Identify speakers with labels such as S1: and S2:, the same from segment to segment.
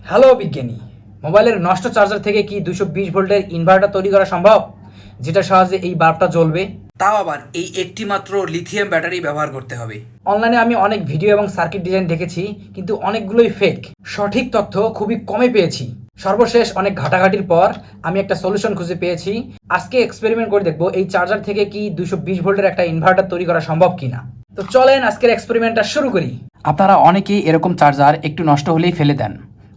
S1: Hello বিজ্ঞানী, মোবাইলের নষ্ট চার্জার থেকে কি 220 ভোল্টের ইনভার্টার তৈরি করা সম্ভব, যেটা সাহায্যে এই বাল্বটা জ্বলবে? তাও আবার এই একটি মাত্র লিথিয়াম ব্যাটারি ব্যবহার করতে হবে। অনলাইনে আমি অনেক ভিডিও এবং সার্কিট ডিজাইন দেখেছি, কিন্তু অনেকগুলোই ফেক। সঠিক তথ্য খুবই কমে পেয়েছি। সর্বশেষ অনেক ঘাটাঘাটির পর আমি একটা সলিউশন খুঁজে পেয়েছি। আজকে এক্সপেরিমেন্ট করে দেখবো এই চার্জার থেকে কি 220 ভোল্টের একটা ইনভার্টার তৈরি করা সম্ভব কিনা। তো চলেন আজকের এক্সপেরিমেন্টটা শুরু করি। আপনারা অনেকেই এরকম চার্জার একটু নষ্ট হলেই ফেলে দেন।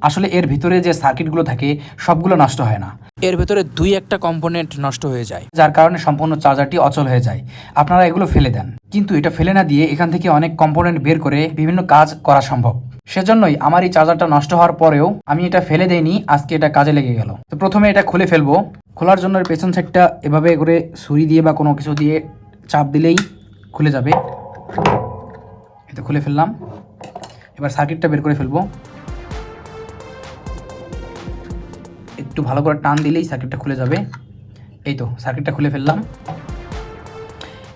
S1: আসলে এর ভিতরে যে সার্কিটগুলো থাকে সবগুলো নষ্ট হয় না, এর ভিতরে দুই একটা কম্পোনেন্ট নষ্ট হয়ে যায়, যার কারণে সম্পূর্ণ চার্জারটি অচল হয়ে যায়। আপনারা এগুলো ফেলে দেন, কিন্তু এটা ফেলে না দিয়ে এখান থেকে অনেক কম্পোনেন্ট বের করে বিভিন্ন কাজ করা সম্ভব। সেজন্যই আমার এই চার্জারটা নষ্ট হওয়ার পরেও আমি এটা ফেলে দেইনি, আজকে এটা কাজে লেগে গেল। তো প্রথমে এটা খুলে ফেলবো। খোলার জন্য এর পেছন সাইডটা এভাবে করে ছুরি দিয়ে বা কোনো কিছু দিয়ে চাপ দিলেই খুলে যাবে। এটা খুলে ফেললাম। এবার সার্কিটটা বের করে ফেলবো। একটু ভালো করে টান দিলেই সার্কিটটা খুলে যাবে। এই তো সার্কিটটা খুলে ফেললাম।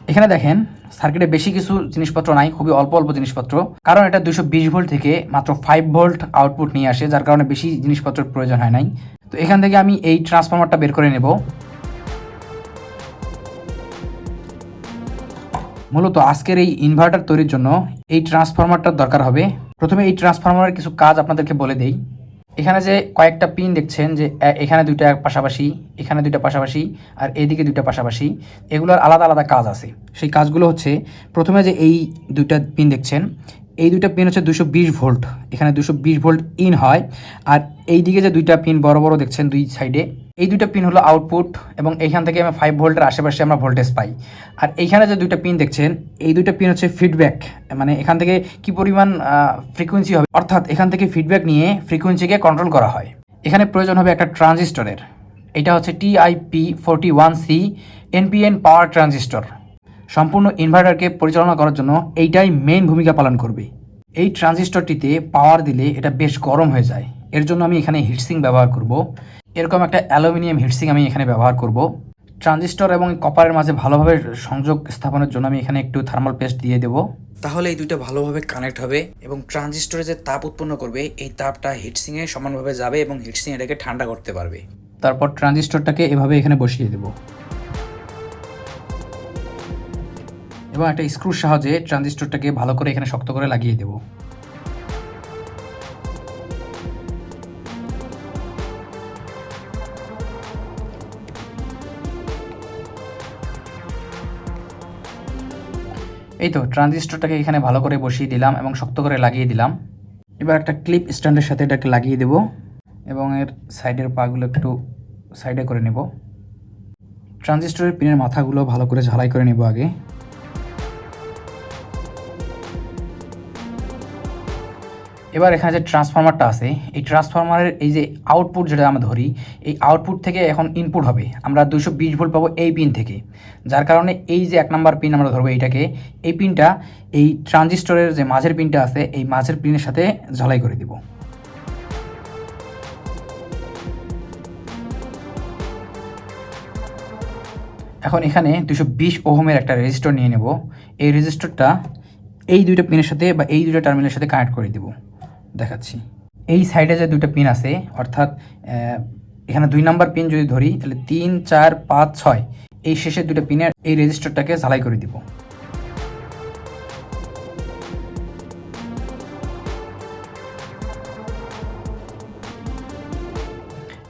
S1: এখানে দেখেন সার্কিটে বেশি কিছু জিনিসপত্র নাই, খুবই অল্প অল্প জিনিসপত্র, কারণ এটা 220 ভোল্ট থেকে মাত্র 5 ভোল্ট আউটপুট নিয়ে আসে, যার কারণে বেশি জিনিসপত্রের প্রয়োজন হয় নাই। তো এখান থেকে আমি এই ট্রান্সফরমারটা বের করে নেব। মূলত আজকের এই ইনভার্টার তৈরির জন্য এই ট্রান্সফরমারটার দরকার হবে। প্রথমে এই ট্রান্সফরমারের কিছু কাজ আপনাদেরকে বলে দেই। এখানে যে কয়েকটা পিন দেখছেন, যে এখানে দুইটা পাশাপাশি, এখানে দুইটা পাশাপাশি, আর এইদিকে দুইটা পাশাপাশি, এগুলোর আলাদা আলাদা কাজ আছে। সেই কাজগুলো হচ্ছে, প্রথমে যে এই দুইটা পিন দেখছেন, এই দুইটা পিন হচ্ছে 220 ভোল্ট, এখানে 220 ভোল্ট ইন হয়। আর এই দিকে যে দুইটা পিন বড় বড় দেখছেন দুই সাইডে, এই দুইটা পিন হলো আউটপুট, এবং এইখান থেকে আমরা 5 ভোল্টের আশেপাশে আমরা ভোল্টেজ পাই। আর এইখানে যে দুইটা পিন দেখছেন, এই দুইটা পিন হচ্ছে ফিডব্যাক, মানে এখান থেকে কি পরিমাণ ফ্রিকোয়েন্সি হবে, অর্থাৎ এখান থেকে ফিডব্যাক নিয়ে ফ্রিকোয়েন্সিকে কন্ট্রোল করা হয়। এখানে প্রয়োজন হবে একটা ট্রানজিস্টরের। এটা হচ্ছে TIP41C NPN পাওয়ার ট্রানজিস্টর। সম্পূর্ণ ইনভার্টারকে পরিচালনা করার জন্য এইটাই মেইন ভূমিকা পালন করবে। এই ট্রানজিস্টরটিতে পাওয়ার দিলে এটা বেশ গরম হয়ে যায়, এর জন্য আমি এখানে হিটসিং ব্যবহার করব। এরকম একটা অ্যালুমিনিয়াম হিটসিং আমি এখানে ব্যবহার করব। ট্রানজিস্টর এবং কপারের মাঝে ভালোভাবে সংযোগ স্থাপনের জন্য আমি এখানে একটু থার্মাল পেস্ট দিয়ে দেব। তাহলে এই দুইটা ভালোভাবে কানেক্ট হবে, এবং ট্রানজিস্টরে যে তাপ উৎপন্ন করবে এই তাপটা হিটসিংয়ে সমানভাবে যাবে, এবং হিটসিং এটাকে ঠান্ডা করতে পারবে। তারপর ট্রানজিস্টরটাকে এভাবে এখানে বসিয়ে দেব, এবং একটা স্ক্রুর সাহায্যে ট্রানজিস্টরটাকে ভালো করে এখানে শক্ত করে লাগিয়ে দেব। এই তো ট্রানজিস্টরটাকে এখানে ভালো করে বসিয়ে দিলাম এবং শক্ত করে লাগিয়ে দিলাম। এবার একটা ক্লিপ স্ট্যান্ডের সাথে এটাকে লাগিয়ে দেব, এবং এর সাইডের পাগুলো একটু সাইডে করে নেব। ট্রানজিস্টরের পিনের মাথাগুলো ভালো করে ঝালাই করে নেব আগে। এবার এখানে যে ট্রান্সফরমারটা আছে, এই ট্রান্সফরমারের এই যে আউটপুট যেটা আমরা ধরি, এই আউটপুট থেকে এখন ইনপুট হবে, আমরা 220 ভোল্ট পাবো এই পিন থেকে। যার কারণে এই যে 1 নাম্বার পিন আমরা ধরবো এইটাকে, এই পিনটা এই ট্রানজিস্টরের যে মাঝের পিনটা আছে এই মাঝের পিনের সাথে ঝালাই করে দিব। এখন এখানে 220 ওহমের একটা রেজিস্টর নিয়ে নেব। এই রেজিস্টরটা এই দুইটা পিনের সাথে বা এই দুইটা টার্মিনালের সাথে কানেক্ট করে দেব। দেখাচ্ছি, এই সাইডে যে দুইটা পিন আছে, অর্থাৎ এখানে 2 নাম্বার পিন যদি ধরি, তাহলে 3, 4, 5, 6, এই শেষের দুইটা পিনের এই রেজিস্টরটাকে ঝালাই করে দিব।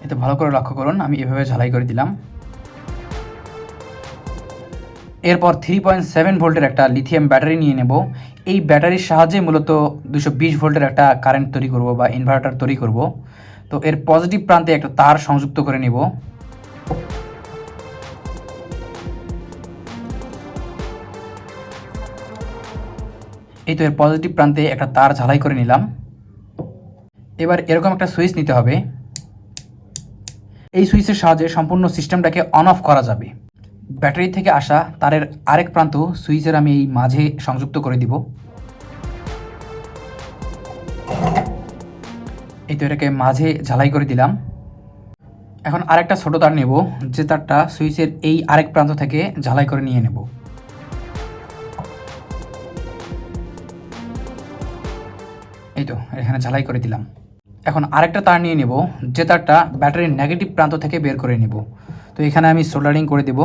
S1: এতে ভালো করে লক্ষ্য করুন, আমি এভাবে ঝালাই করে দিলাম। এরপর 3.7 ভোল্টের একটা লিথিয়াম ব্যাটারি নিয়ে নেব। এই ব্যাটারির সাহায্যে মূলত 220 ভোল্টের একটা কারেন্ট তৈরি করব বা ইনভার্টার তৈরি করব। তো এর পজিটিভ প্রান্তে একটা তার সংযুক্ত করে নেব। এই তো এর পজিটিভ প্রান্তে একটা তার ঝালাই করে নিলাম। এবার এরকম একটা সুইচ নিতে হবে। এই সুইচের সাহায্যে সম্পূর্ণ সিস্টেমটাকে অন অফ করা যাবে। ব্যাটারি থেকে আসা তারের আরেক প্রান্ত সুইচের আমি এই মাঝে সংযুক্ত করে দিব। এই তো এটাকে মাঝে ঝালাই করে দিলাম। এখন আরেকটা ছোট তার নেব, যে তারটা সুইচের এই আরেক প্রান্ত থেকে ঝালাই করে নিয়ে নেব। এই তো এখানে ঝালাই করে দিলাম। এখন আরেকটা তার নিয়ে নেব, যে তারটা ব্যাটারির নেগেটিভ প্রান্ত থেকে বের করে নেব। তো এখানে আমি সোল্ডারিং করে দেব।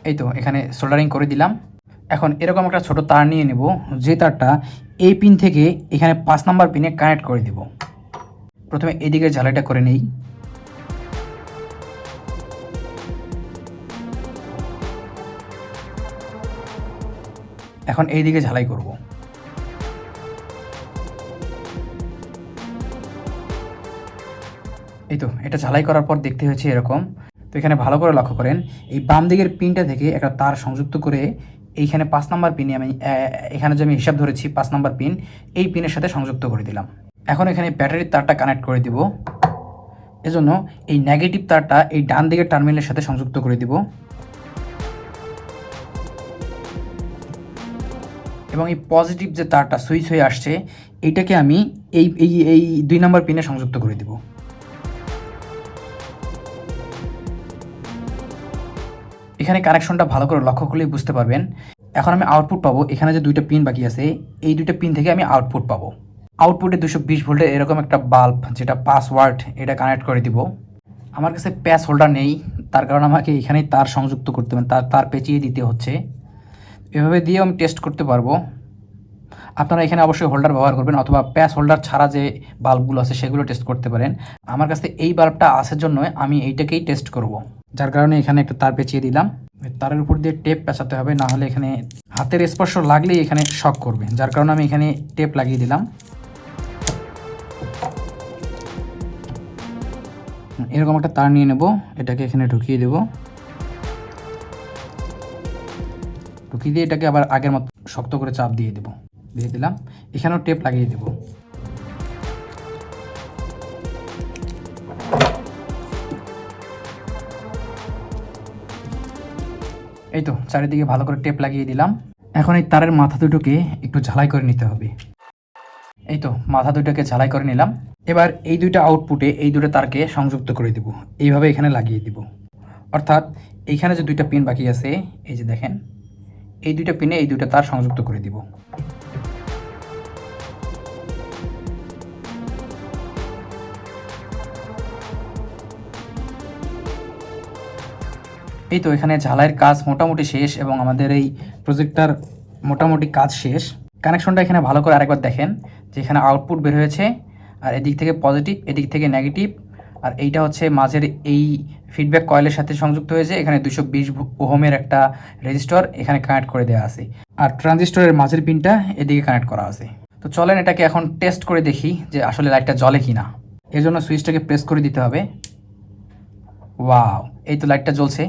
S1: এই তো এখানে সোল্ডারিং করে দিলাম। এখন এরকম একটা ছোট তার নিয়ে নেব, যে তারটা এই পিন থেকে এখানে 5 নাম্বার পিনে কানেক্ট করে দেব। প্রথমে এদিকে ঝালাইটা করে নেই। এখন এই দিকে ঝালাই করব। এই তো এটা ঝালাই করার পর দেখতে হয়েছে এরকম। তো এখানে ভালো করে লক্ষ্য করেন, এই বাম দিকের পিনটা থেকে একটা তার সংযুক্ত করে এইখানে 5 নাম্বার পিনে আমি এখানে যে আমি হিসাব ধরেছি 5 নাম্বার পিন, এই পিনের সাথে সংযুক্ত করে দিলাম। এখন এখানে ব্যাটারির তারটা কানেক্ট করে দিব। এজন্য এই নেগেটিভ তারটা এই ডান দিকের টার্মিনালের সাথে সংযুক্ত করে দিব এবং এই পজিটিভ যে তারটা সুইচ হয়ে আসছে এইটাকে আমি এই এই এই 2 নাম্বার পিনে সংযুক্ত করে দিব। এখানে কানেকশনটা ভালো করে লক্ষ্য করলেই বুঝতে পারবেন। এখন আমি আউটপুট পাবো, এখানে যে 2টা পিন বাকি আছে এই 2টা পিন থেকে আমি আউটপুট পাবো। আউটপুটে 220 ভোল্টের এরকম একটা বাল্ব, যেটা পাসওয়ার্ড, এটা কানেক্ট করে দিব। আমার কাছে প্যাচ হোল্ডার নেই, তার কারণে আমাকে এখানেই তার সংযুক্ত করতে হবে, তার পেঁচিয়ে দিতে হচ্ছে। এভাবে দিয়েও আমি টেস্ট করতে পারবো। আপনারা এখানে অবশ্যই হোল্ডার ব্যবহার করবেন, অথবা প্যাচ হোল্ডার ছাড়া যে বাল্বগুলো আছে সেগুলো টেস্ট করতে পারেন। আমার কাছে এই বাল্বটা আসার জন্য আমি এইটাকেই টেস্ট করব, যার কারণে এখানে একটা তার পেঁচিয়ে দিলাম। তারের উপর দিয়ে টেপ পেঁচাতে হবে, না হলে এখানে হাতের স্পর্শ লাগলেই এখানে শক করবে, যার কারণে আমি এখানে টেপ লাগিয়ে দিলাম। এরকম একটা তার নিয়ে নেব, এটাকে এখানে ঢুকিয়ে দেব। ঢুকিয়ে দিয়ে এটাকে আবার আগের মতো শক্ত করে চাপ দিয়ে দেব, দিয়ে দিলাম। এখানেও টেপ লাগিয়ে দেব। এই তো চারিদিকে ভালো করে টেপ লাগিয়ে দিলাম। এখন এই তারের মাথা দুটোকে একটু ঝালাই করে নিতে হবে। এই তো মাথা দুটোকে ঝালাই করে নিলাম। এবার এই 2টা আউটপুটে এই 2টা তারকে সংযুক্ত করে দিব, এইভাবে এখানে লাগিয়ে দিব। অর্থাৎ এইখানে যে 2টা পিন বাকি আছে, এই যে দেখেন, এই 2টা পিনে এই 2টা তার সংযুক্ত করে দিব। এই তো এখানে ঝালাইয়ের কাজ মোটামুটি শেষ এবং আমাদের এই প্রজেক্টটার মোটামুটি কাজ শেষ। কানেকশনটা এখানে ভালো করে আরেকবার দেখেন, যে এখানে আউটপুট বের হয়েছে, আর এদিক থেকে পজিটিভ, এদিক থেকে নেগেটিভ, আর এইটা হচ্ছে মাঝের এই ফিডব্যাক কয়েলের সাথে সংযুক্ত হয়েছে। এখানে 220 ওহমের একটা রেজিস্টর এখানে কানেক্ট করে দেওয়া আছে, আর ট্রানজিস্টরের মাঝের পিনটা এদিকে কানেক্ট করা আছে। তো চলেন এটাকে এখন টেস্ট করে দেখি যে আসলে লাইটটা জ্বলে কি না। এর জন্য সুইচটাকে প্রেস করে দিতে হবে। ওয়াও, এই তো লাইটটা জ্বলছে।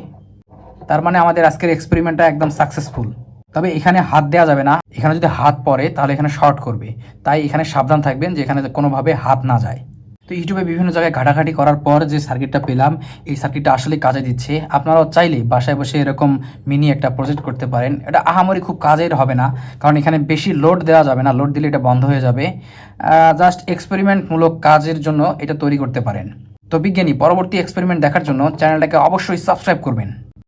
S1: তার মানে আমাদের আজকের এক্সপেরিমেন্টটা একদম সাকসেসফুল। তবে এখানে হাত দেওয়া যাবে না, এখানে যদি হাত পড়ে তাহলে এখানে শর্ট করবে, তাই এখানে সাবধান থাকবেন যে এখানে কোনোভাবে হাত না যায়। তো ইউটিউবে বিভিন্ন জায়গায় ঘাটাঘাটি করার পর যে সার্কিটটা পেলাম, এই সার্কিটটা আসলে কাজে দিচ্ছে। আপনারাও চাইলে বাসায় বসে এরকম মিনি একটা প্রজেক্ট করতে পারেন। এটা আহামরি খুব কাজের হবে না, কারণ এখানে বেশি লোড দেওয়া যাবে না, লোড দিলে এটা বন্ধ হয়ে যাবে। জাস্ট এক্সপেরিমেন্টমূলক কাজের জন্য এটা তৈরি করতে পারেন। তো বিজ্ঞানী পরবর্তী এক্সপেরিমেন্ট দেখার জন্য চ্যানেলটাকে অবশ্যই সাবস্ক্রাইব করবেন।